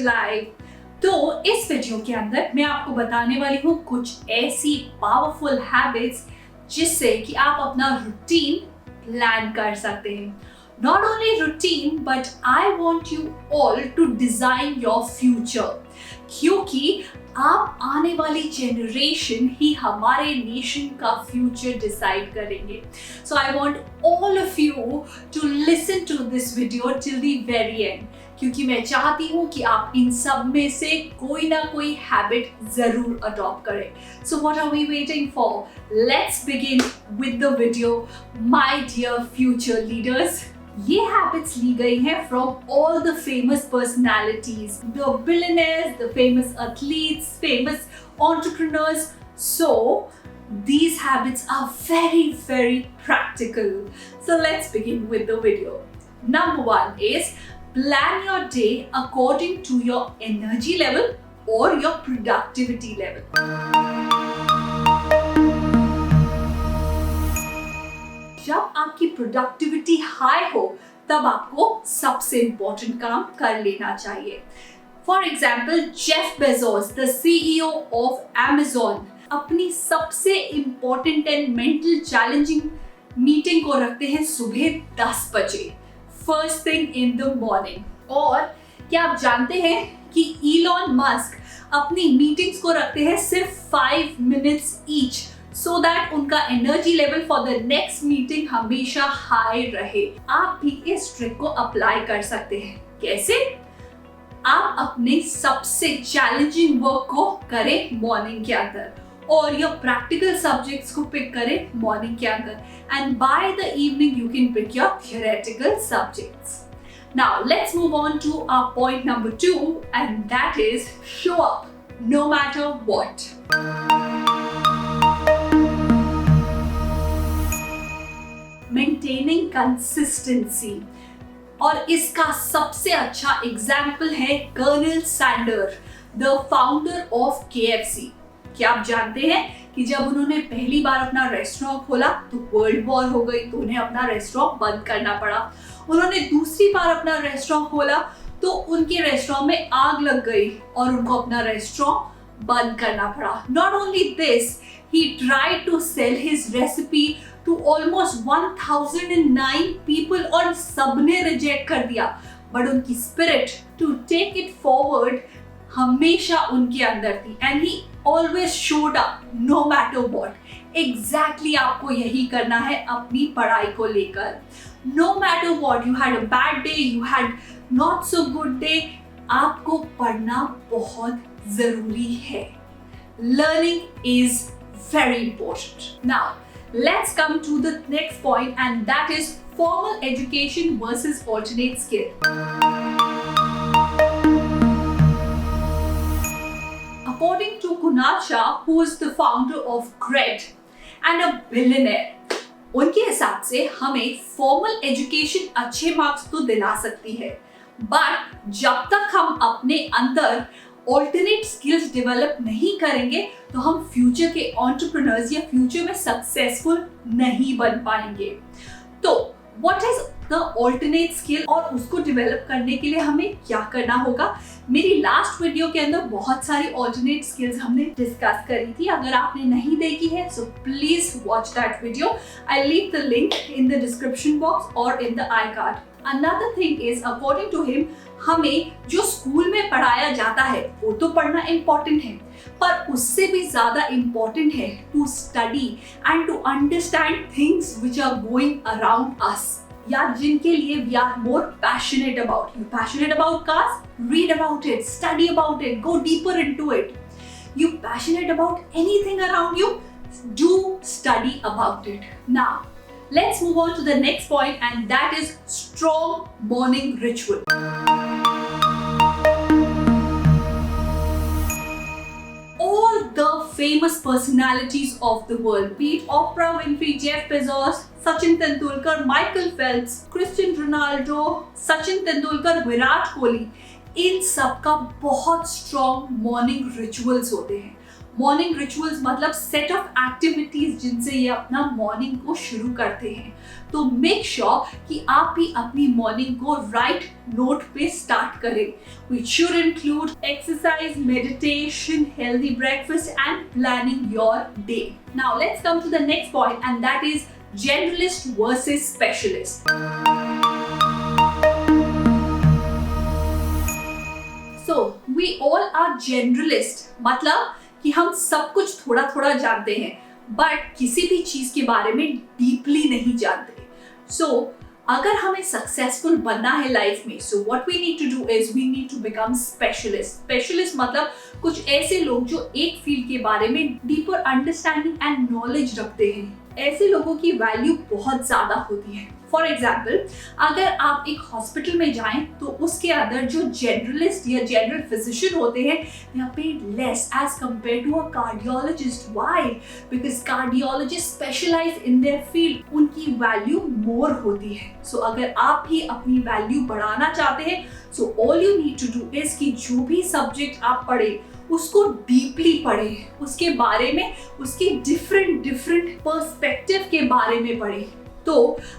Life. तो इस video के अंदर मैं आपको बताने वाली हूँ कुछ ऐसी पावरफुल हैबिट्स जिससे कि आप अपना रूटीन प्लान कर सकते हैं। Not only routine, but I want you all to design your future. क्योंकि आप आने वाली जनरेशन ही हमारे नेशन का फ्यूचर डिसाइड करेंगे। So I want all of you to listen to this video till the very end. क्योंकि मैं चाहती हूँ कि आप इन सब में से कोई ना कोई हैबिट जरूर अडॉप्ट करें। So what are we waiting for? Let's begin with the video, my dear future leaders. ये हैबिट्स ली गई हैं from all the famous personalities, the billionaires, the famous athletes, famous entrepreneurs. So these habits are very practical. So let's begin with the video. Number 1 is plan your day according to your energy level or your productivity level. जब आपकी productivity high हो तब आपको सबसे important काम कर लेना चाहिए। For example Jeff Bezos, the CEO of Amazon, अपनी सबसे important and mental challenging meeting को रखते हैं सुबह 10 बजे, first thing in the morning. और क्या आप जानते हैं कि इलॉन मस्क अपनी मीटिंग्स को रखते हैं सिर्फ 5 मिनट्स ईच, so that उनका energy level for the next meeting हमेशा हाई रहे। आप भी इस ट्रिक को अप्लाई कर सकते हैं। कैसे? आप अपने सबसे चैलेंजिंग वर्क को करें मॉर्निंग के अंदर और योर प्रैक्टिकल सब्जेक्ट्स को पिक करें मॉर्निंग के अंदर, and by the evening you can pick your theoretical subjects. Now let's move on to our point number 2, and that is show up no matter what. Maintaining consistency, और इसका सबसे अच्छा example है colonel Sander, the founder of KFC। क्या आप जानते हैं कि जब उन्होंने पहली बार अपना रेस्टोरेंट खोला तो वर्ल्ड वॉर हो गई, तो उन्हें अपना रेस्टोरेंट बंद करना पड़ा। उन्होंने दूसरी बार अपना रेस्टोरेंट खोला तो उनके रेस्टोरेंट में आग लग गई और उनको अपना रेस्टोरेंट बंद करना पड़ा। Not only this, he tried to sell his recipe to almost 1009 people और सबने रिजेक्ट कर दिया, बट उनकी spirit to take it forward हमेशा उनके अंदर थी, and he always showed up no matter what. Exactly आपको यही करना है अपनी पढ़ाई को लेकर। No matter what, you had a bad day, you had not so good day, आपको पढ़ना बहुत जरूरी है। Learning is very important. Now, let's come to the next point, and that is formal education versus alternate skill. According to Kunal Shah, who is the founder of Gred and a billionaire, उनके हिसाब से हमें formal education अच्छे marks तो दिला सकती है, but जब तक हम अपने अंदर ऑल्टरनेट स्किल्स डेवलप नहीं करेंगे तो हम फ्यूचर के एंटरप्रेन्योर्स या फ्यूचर में सक्सेसफुल नहीं बन पाएंगे। तो what is the alternate skill और उसको डेवलप करने के लिए हमें क्या करना होगा? मेरी लास्ट वीडियो के अंदर बहुत सारी ऑल्टरनेट स्किल्स हमने डिस्कस करी थी। अगर आपने नहीं देखी है so please watch that video. I leave the link in the description box और in the I card. Another thing is, according to him, हमें जो स्कूल में पढ़ाया जाता है वो तो पढ़ना इम्पोर्टेंट है, पर उससे भी ज्यादा इम्पोर्टेंट है to study and to understand things which are going around us, या जिनके लिए we are more passionate about. You passionate about cars, read about it, study about it, go deeper into it. You passionate about anything around you, do study about it. Now, let's move on to the next point, and that is strong morning ritual. All the famous personalities of the world, be it Oprah Winfrey, Jeff Bezos, Sachin Tendulkar, Michael Phelps, Cristiano Ronaldo, Sachin Tendulkar, Virat Kohli, इन सब का बहुत strong morning rituals होते हैं। Morning rituals मतलब set of activities जिनसे ये अपना morning को शुरू करते हैं। तो मेक श्योर कि आप भी अपनी मॉर्निंग को राइट नोट पे स्टार्ट करें। Which should include exercise, meditation, healthy breakfast and planning your day. Now let's come to the next point and that is generalist versus specialist. So we all are generalist, मतलब कि हम सब कुछ थोड़ा थोड़ा जानते हैं बट किसी भी चीज के बारे में डीपली नहीं जानते। So अगर हमें सक्सेसफुल बनना है लाइफ में, so what we need to do is we need to become specialist. Specialist मतलब कुछ ऐसे लोग जो एक फील्ड के बारे में डीपर अंडरस्टैंडिंग एंड नॉलेज रखते हैं। ऐसे लोगों की वैल्यू बहुत ज्यादा होती है। फॉर एग्जाम्पल, अगर आप एक हॉस्पिटल में जाएं तो उसके अंदर जो जनरलिस्ट या जनरल फिजिशियन होते हैं they are paid less as compared to a cardiologist. Why? Because cardiologists specialize in their field. उनकी वैल्यू मोर होती है। सो अगर आप भी अपनी वैल्यू बढ़ाना चाहते हैं, so all you need to do is कि जो भी सब्जेक्ट आप पढ़े उसको डीपली पढ़े, उसके बारे में, उसके डिफरेंट पर्सपेक्टिव के बारे में पढ़े। तो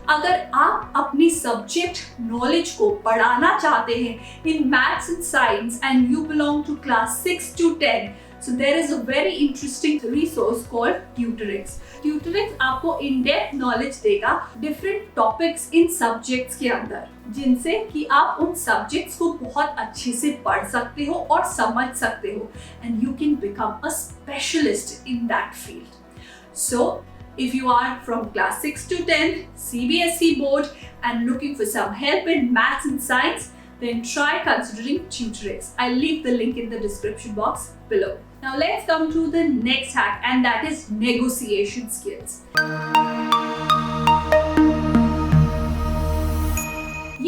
अगर आप अपनी सब्जेक्ट नॉलेज को बढ़ाना चाहते हैं in maths and science and you belong to class 6 to 10, so there is a very interesting resource called Tutorix. Tutorix आपको इन डेप्थ नॉलेज देगा डिफरेंट टॉपिक्स इन सब्जेक्ट्स के अंदर, जिनसे कि आप उन सब्जेक्ट्स को बहुत अच्छे से पढ़ सकते हो और समझ सकते हो and you can become a specialist in that field. So if you are from class 6 to 10 CBSE board and looking for some help in maths and science, then try considering Tutorix. I'll leave the link in the description box below. Now let's come to the next hack and that is negotiation skills.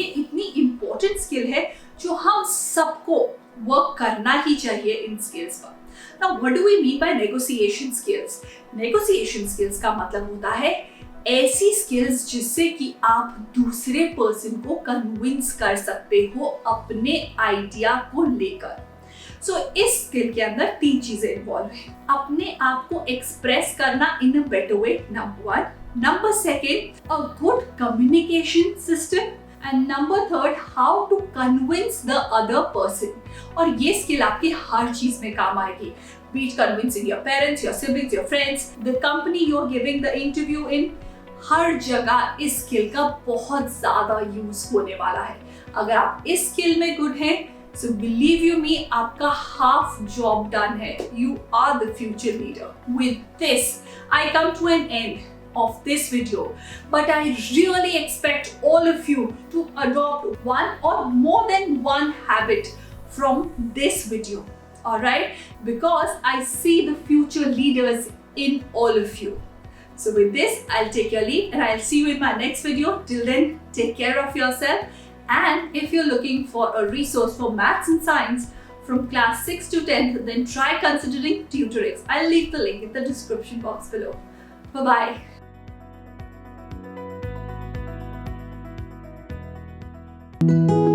ये इतनी important skill है जो हम सबको work करना ही चाहिए इन skills पर। Now what do we mean by negotiation skills? Negotiation skills का मतलब होता है ऐसी स्किल्स जिससे कि आप दूसरे पर्सन को कन्विंस कर सकते हो अपने आइडिया को लेकर। सो इस स्किल के अंदर 3 चीजें इन्वॉल्व है। अपने आप को एक्सप्रेस करना in a better way, number 1। Number 2, a good communication system and number 3, how to convince the other person. और ये स्किल आपकी हर चीज में काम आएगी, be it convincing your parents, your siblings, your friends, the company you're giving the interview in, हर जगह इस skill का बहुत ज्यादा यूज होने वाला है। अगर आप इस स्किल में गुड हैं, so believe you me, आपका half job done है। You are the future leader. With this, I come to an end of this video, but I really expect all of you to adopt one or more than one habit from this video, all right? Because I see the future leaders in all of you. So with this, I'll take your leave and I'll see you in my next video. Till then, take care of yourself. And if you're looking for a resource for maths and science from class 6 to 10, then try considering Tutorix. I'll leave the link in the description box below. Bye-bye. Thank you.